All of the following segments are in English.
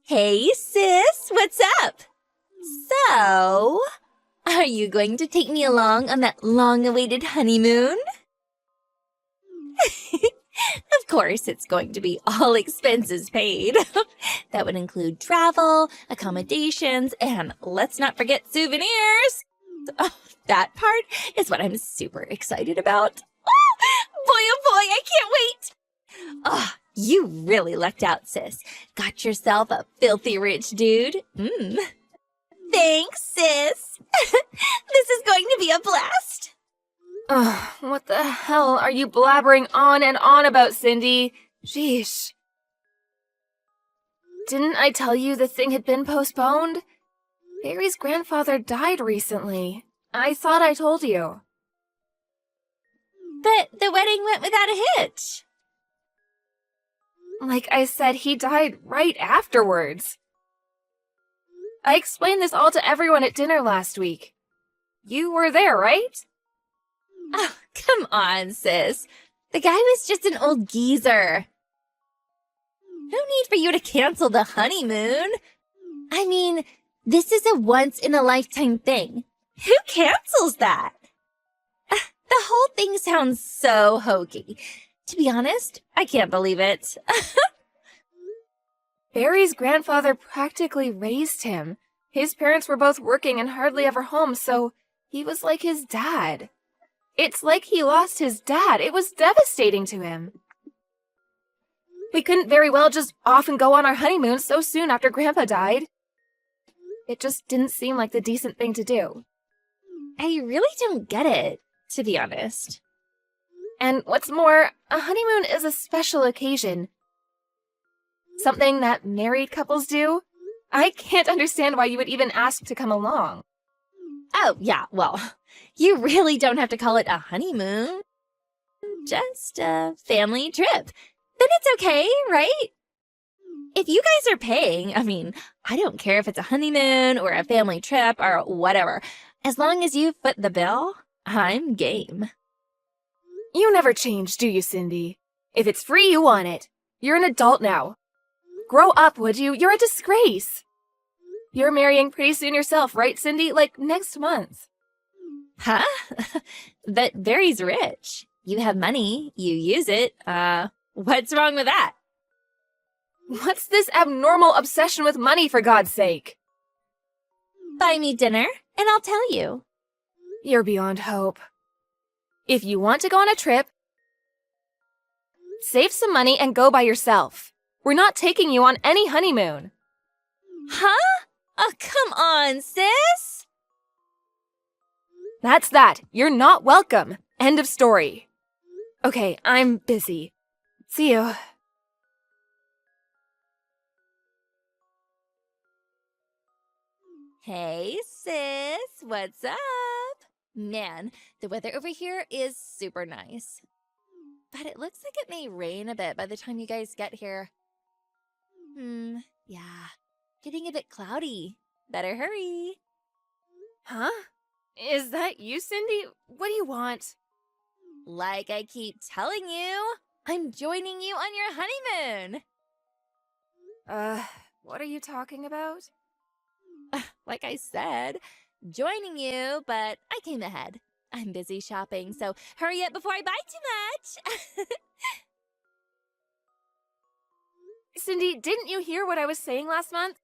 Hey, sis, what's up? So, are you going to take me along on that long-awaited honeymoon? Of course, it's going to be all expenses paid. That would include travel, accommodations, and let's not forget souvenirs. Oh, that part is what I'm super excited about. Oh boy, I can't wait. Oh, you really lucked out, sis. Got yourself a filthy rich dude. Thanks, sis. This is going to be a blast. Ugh, what the hell are you blabbering on and on about, Cindy? Sheesh. Didn't I tell you the thing had been postponed? Barry's grandfather died recently. I thought I told you. But the wedding went without a hitch. Like I said, he died right afterwards. I explained this all to everyone at dinner last week. You were there, right? Oh, come on, sis. The guy was just an old geezer. No need for you to cancel the honeymoon. I mean, this is a once-in-a-lifetime thing. Who cancels that? The whole thing sounds so hokey. To be honest, I can't believe it. Barry's grandfather practically raised him. His parents were both working and hardly ever home, so he was like his dad. It's like he lost his dad. It was devastating to him. We couldn't very well just off and go on our honeymoon so soon after Grandpa died. It just didn't seem like the decent thing to do. I really don't get it, to be honest. And what's more, a honeymoon is a special occasion. Something that married couples do. I can't understand why you would even ask to come along. Oh, yeah, well, you really don't have to call it a honeymoon. Just a family trip. Then it's okay, right? If you guys are paying, I don't care if it's a honeymoon or a family trip or whatever. As long as you foot the bill, I'm game. You never change, do you, Cindy? If it's free, you want it. You're an adult now. Grow up, would you? You're a disgrace. You're marrying pretty soon yourself, right, Cindy? Like next month. Huh? But Barry's rich. You have money. You use it. What's wrong with that? What's this abnormal obsession with money, for God's sake? Buy me dinner, and I'll tell you. You're beyond hope. If you want to go on a trip, save some money and go by yourself. We're not taking you on any honeymoon. Huh? Oh, come on, sis. That's that. You're not welcome. End of story. Okay, I'm busy. See you. Hey, sis. What's up? Man, the weather over here is super nice. But it looks like it may rain a bit by the time you guys get here. Yeah. Getting a bit cloudy. Better hurry. Huh? Is that you, Cindy? What do you want? Like I keep telling you, I'm joining you on your honeymoon. What are you talking about? Like I said, joining you, but I came ahead. I'm busy shopping, so hurry up before I buy too much. Cindy, didn't you hear what I was saying last month?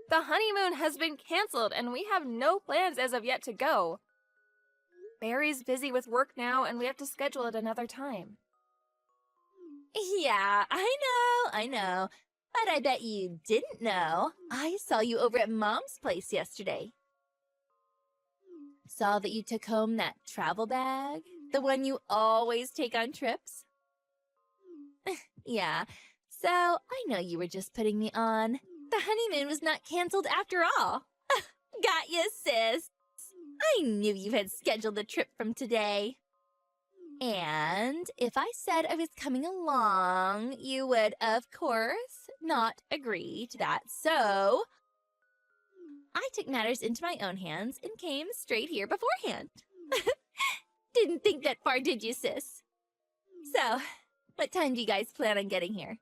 The honeymoon has been canceled, and we have no plans as of yet to go. Barry's busy with work now, and we have to schedule it another time. Yeah, I know. But I bet you didn't know. I saw you over at Mom's place yesterday. Saw that you took home that travel bag, the one you always take on trips. Yeah, so I know you were just putting me on. The honeymoon was not canceled after all. Got you, sis. I knew you had scheduled the trip from today. And if I said I was coming along, you would, of course, not agree to that. So I took matters into my own hands and came straight here beforehand. Didn't think that far, did you, sis? So, what time do you guys plan on getting here?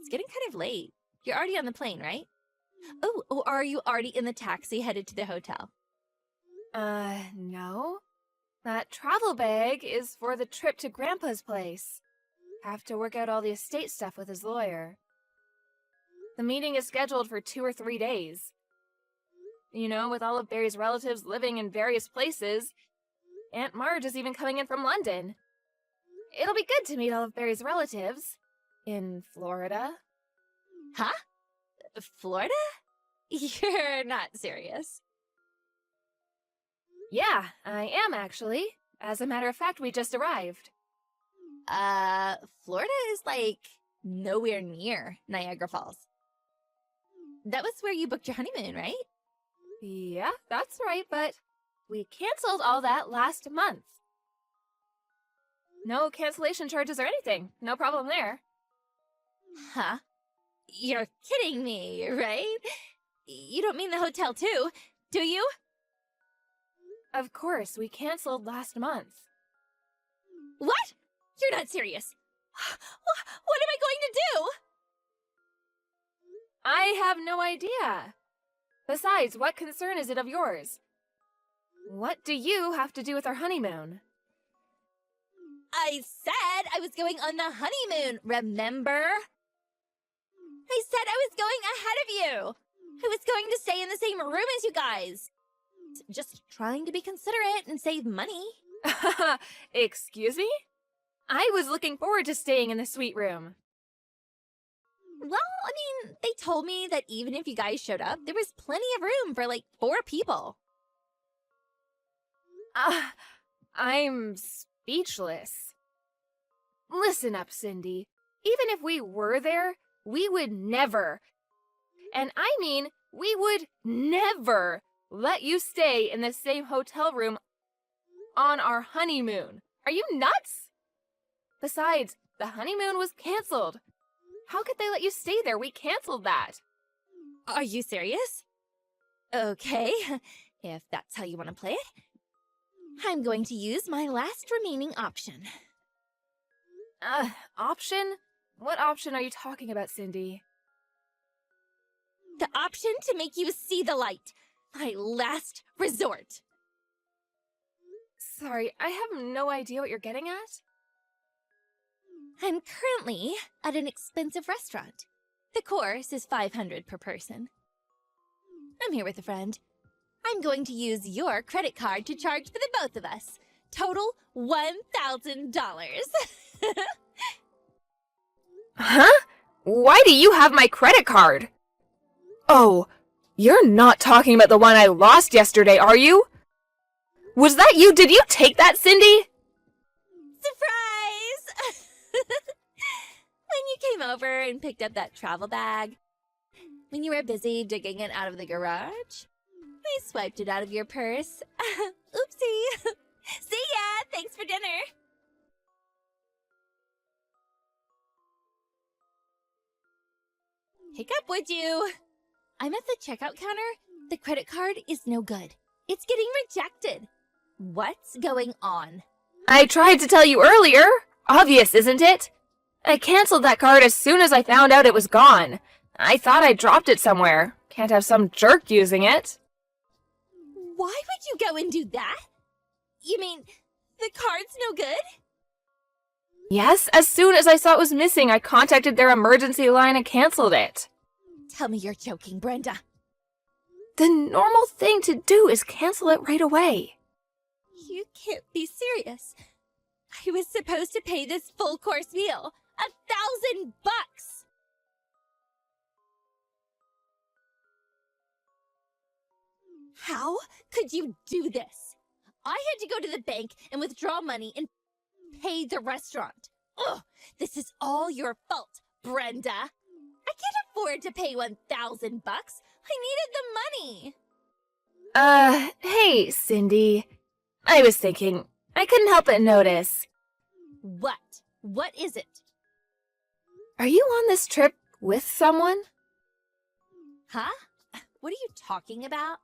It's getting kind of late. You're already on the plane, right? Oh, or are you already in the taxi headed to the hotel? No. That travel bag is for the trip to Grandpa's place. Have to work out all the estate stuff with his lawyer. The meeting is scheduled for 2 or 3 days. You know, with all of Barry's relatives living in various places, Aunt Marge is even coming in from London. It'll be good to meet all of Barry's relatives. In Florida. Huh? Florida? You're not serious. Yeah, I am actually. As a matter of fact, we just arrived. Florida is like nowhere near Niagara Falls. That was where you booked your honeymoon, right? Yeah, that's right, but we canceled all that last month. No cancellation charges or anything. No problem there. Huh? You're kidding me, right? You don't mean the hotel too, do you? Of course, we canceled last month. What? You're not serious. What am I going to do? I have no idea. Besides, what concern is it of yours? What do you have to do with our honeymoon? I said I was going on the honeymoon, remember? I said I was going ahead of you. I was going to stay in the same room as you guys. Just trying to be considerate and save money. Excuse me? I was looking forward to staying in the suite room. Well, I mean, they told me that even if you guys showed up, there was plenty of room for like 4 people. I'm speechless. Listen up, Cindy. Even if we were there, we would never, and I mean, we would never let you stay in the same hotel room on our honeymoon. Are you nuts? Besides, the honeymoon was canceled. How could they let you stay there? We canceled that. Are you serious? Okay, if that's how you want to play it, I'm going to use my last remaining option. Option? What option are you talking about, Cindy? The option to make you see the light. My last resort. Sorry, I have no idea what you're getting at. I'm currently at an expensive restaurant. The course is $500 per person. I'm here with a friend. I'm going to use your credit card to charge for the both of us. Total $1,000. Huh? Why do you have my credit card? Oh, you're not talking about the one I lost yesterday, are you? Was that you? Did you take that, Cindy? Surprise! When you came over and picked up that travel bag, when you were busy digging it out of the garage, I swiped it out of your purse. Oopsie. See ya! Thanks for dinner! Hiccup, would you? I'm at the checkout counter. The credit card is no good. It's getting rejected. What's going on? I tried to tell you earlier. Obvious, isn't it? I canceled that card as soon as I found out it was gone. I thought I dropped it somewhere. Can't have some jerk using it. Why would you go and do that? You mean, the card's no good? Yes, as soon as I saw it was missing, I contacted their emergency line and canceled it. Tell me you're joking, Brenda. The normal thing to do is cancel it right away. You can't be serious. I was supposed to pay this full course meal. $1,000! How could you do this? I had to go to the bank and withdraw money and pay the restaurant. Ugh, this is all your fault, Brenda. I can't afford to pay $1,000. I needed the money. Hey, Cindy. I was thinking, I couldn't help but notice. What? What is it? Are you on this trip with someone? Huh? What are you talking about?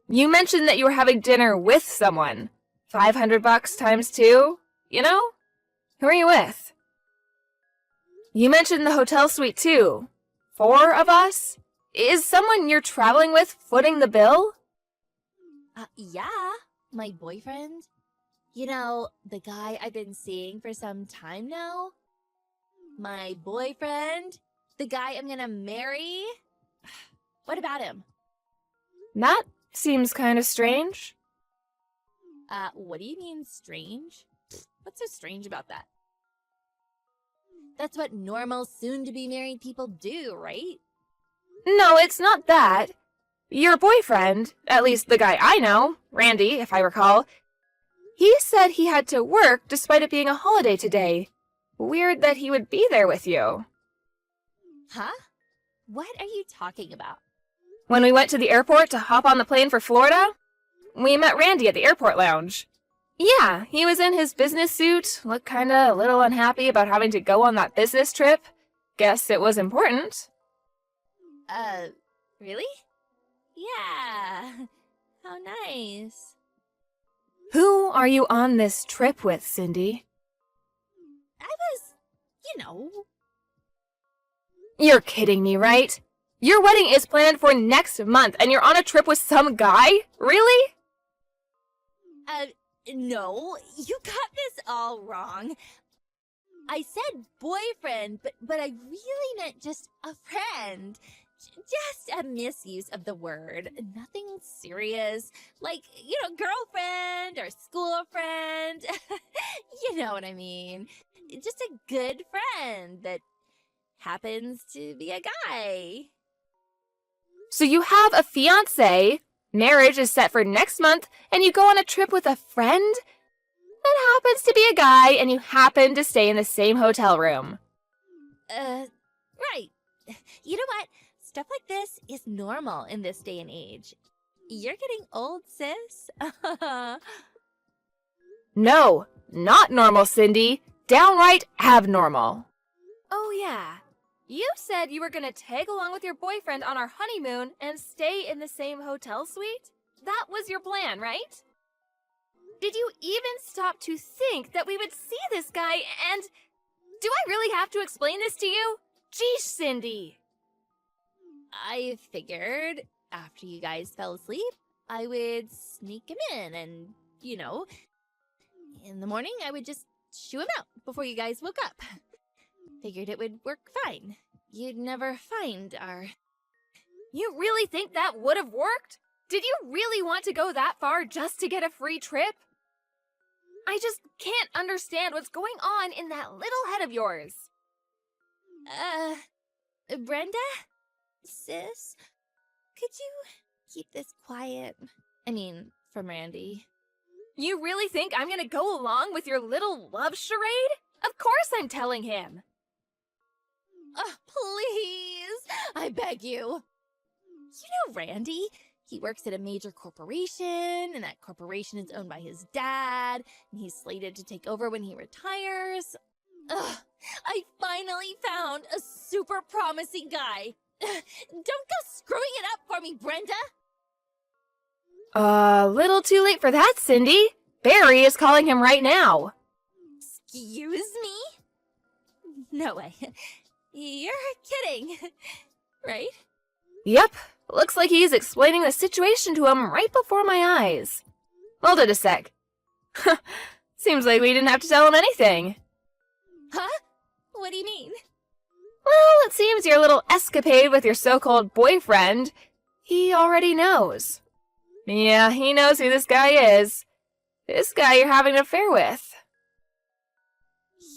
You mentioned that you were having dinner with someone. $500 times 2, you know? Who are you with? You mentioned the hotel suite too. 4 of us? Is someone you're traveling with footing the bill? Yeah, my boyfriend. You know, the guy I've been seeing for some time now. My boyfriend, the guy I'm gonna marry. What about him? That seems kind of strange. What do you mean strange? What's so strange about that? That's what normal soon-to-be married people do, right? No, it's not that. Your boyfriend, at least the guy I know, Randy, if I recall, he said he had to work despite it being a holiday today. Weird that he would be there with you. Huh? What are you talking about? When we went to the airport to hop on the plane for Florida, we met Randy at the airport lounge. Yeah, he was in his business suit, looked kinda a little unhappy about having to go on that business trip. Guess it was important. Really? Yeah. How nice. Who are you on this trip with, Cindy? I was, you know. You're kidding me, right? Your wedding is planned for next month, and you're on a trip with some guy? Really? No, you got this all wrong. I said boyfriend, but I really meant just a friend. Just a misuse of the word. Nothing serious. Like, girlfriend or school friend. You know what I mean. Just a good friend that happens to be a guy. So you have a fiancé, marriage is set for next month, and you go on a trip with a friend? That happens to be a guy, and you happen to stay in the same hotel room. Right. You know what? Stuff like this is normal in this day and age. You're getting old, sis. No, not normal, Cindy. Downright abnormal. Oh, yeah. You said you were going to tag along with your boyfriend on our honeymoon and stay in the same hotel suite? That was your plan, right? Did you even stop to think that we would see this guy and... Do I really have to explain this to you? Geesh, Cindy. I figured after you guys fell asleep, I would sneak him in and, in the morning I would just shoo him out before you guys woke up. Figured it would work fine. You'd never find our... You really think that would have worked? Did you really want to go that far just to get a free trip? I just can't understand what's going on in that little head of yours. Brenda? Sis? Could you keep this quiet? I mean, from Randy. You really think I'm gonna go along with your little love charade? Of course I'm telling him. Oh, please! I beg you. You know Randy? He works at a major corporation, and that corporation is owned by his dad, and he's slated to take over when he retires. Ugh, I finally found a super promising guy. Don't go screwing it up for me, Brenda! Little too late for that, Cindy. Barry is calling him right now. Excuse me? No way. You're kidding, right? Yep. Looks like he's explaining the situation to him right before my eyes. Hold it a sec. Seems like we didn't have to tell him anything. Huh? What do you mean? Well, it seems your little escapade with your so-called boyfriend, he already knows. Yeah, he knows who this guy is. This guy you're having an affair with.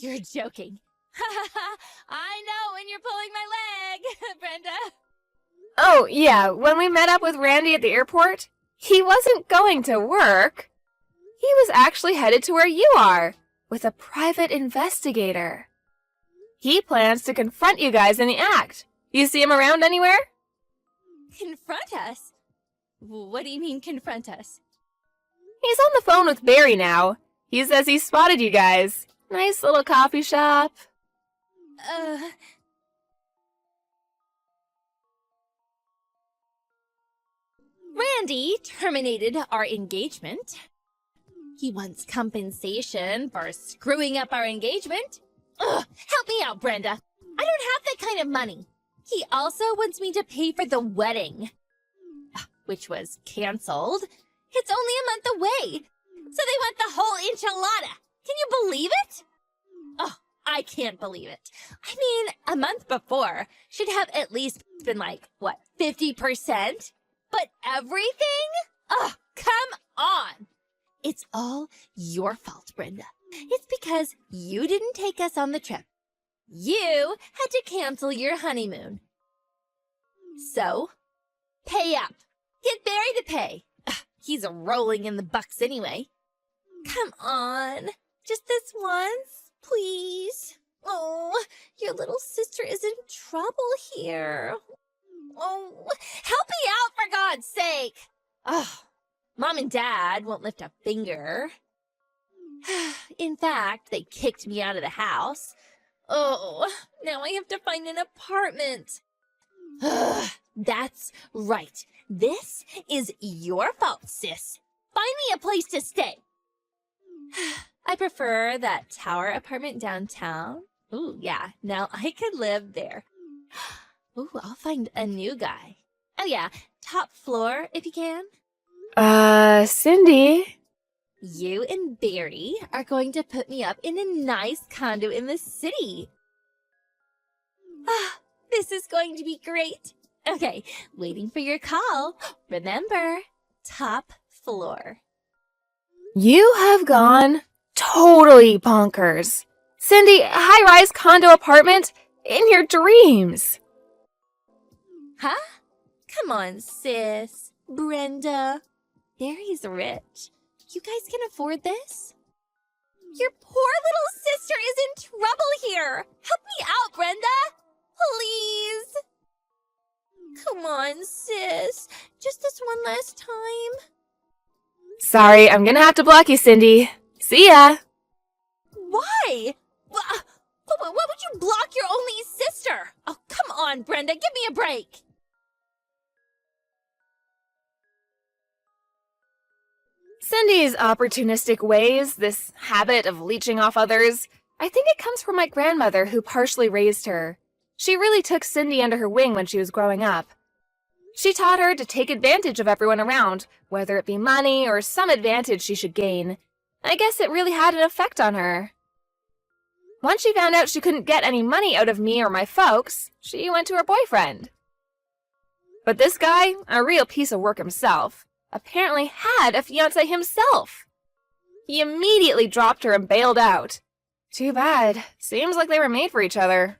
You're joking. I know when you're pulling my leg, Brenda. Oh, yeah, when we met up with Randy at the airport, he wasn't going to work. He was actually headed to where you are, with a private investigator. He plans to confront you guys in the act. You see him around anywhere? Confront us? What do you mean, confront us? He's on the phone with Barry now. He says he spotted you guys. Nice little coffee shop. Randy terminated our engagement. He wants compensation for screwing up our engagement. Ugh, help me out, Brenda. I don't have that kind of money. He also wants me to pay for the wedding, which was canceled. It's only a month away, so they want the whole enchilada. Can you believe it? Oh, I can't believe it. I mean, a month before should have at least been like, 50%? But everything? Oh, come on. It's all your fault, Brenda. It's because you didn't take us on the trip. You had to cancel your honeymoon. So, pay up. Get Barry to pay. He's rolling in the bucks anyway. Come on. Just this once, please. Oh, your little sister is in trouble here. Oh, help me out for God's sake. Oh, Mom and Dad won't lift a finger. In fact, they kicked me out of the house. Oh, now I have to find an apartment. That's right. This is your fault, sis. Find me a place to stay. I prefer that tower apartment downtown. Ooh, yeah. Now I could live there. Ooh, I'll find a new guy. Oh, yeah. Top floor, if you can. Cindy? You and Barry are going to put me up in a nice condo in the city. Ah, this is going to be great. Okay, waiting for your call. Remember, top floor. You have gone totally bonkers. Cindy, high-rise condo apartment in your dreams. Huh? Come on, sis. Brenda. Barry's rich. You guys can afford this? Your poor little sister is in trouble here. Help me out, Brenda. Please. Come on, sis. Just this one last time. Sorry, I'm gonna have to block you, Cindy. See ya. Why? Why would you block your only sister? Oh, come on, Brenda. Give me a break. Cindy's opportunistic ways, this habit of leeching off others, I think it comes from my grandmother who partially raised her. She really took Cindy under her wing when she was growing up. She taught her to take advantage of everyone around, whether it be money or some advantage she should gain. I guess it really had an effect on her. Once she found out she couldn't get any money out of me or my folks, she went to her boyfriend. But this guy, a real piece of work himself, apparently had a fiancé himself. He immediately dropped her and bailed out. Too bad. Seems like they were made for each other.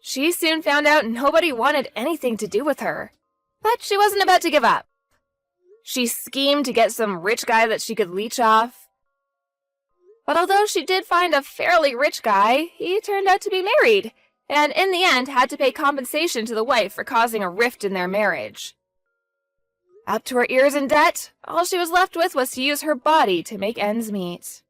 She soon found out nobody wanted anything to do with her. But she wasn't about to give up. She schemed to get some rich guy that she could leech off. But although she did find a fairly rich guy, he turned out to be married, and in the end had to pay compensation to the wife for causing a rift in their marriage. Up to her ears in debt, all she was left with was to use her body to make ends meet.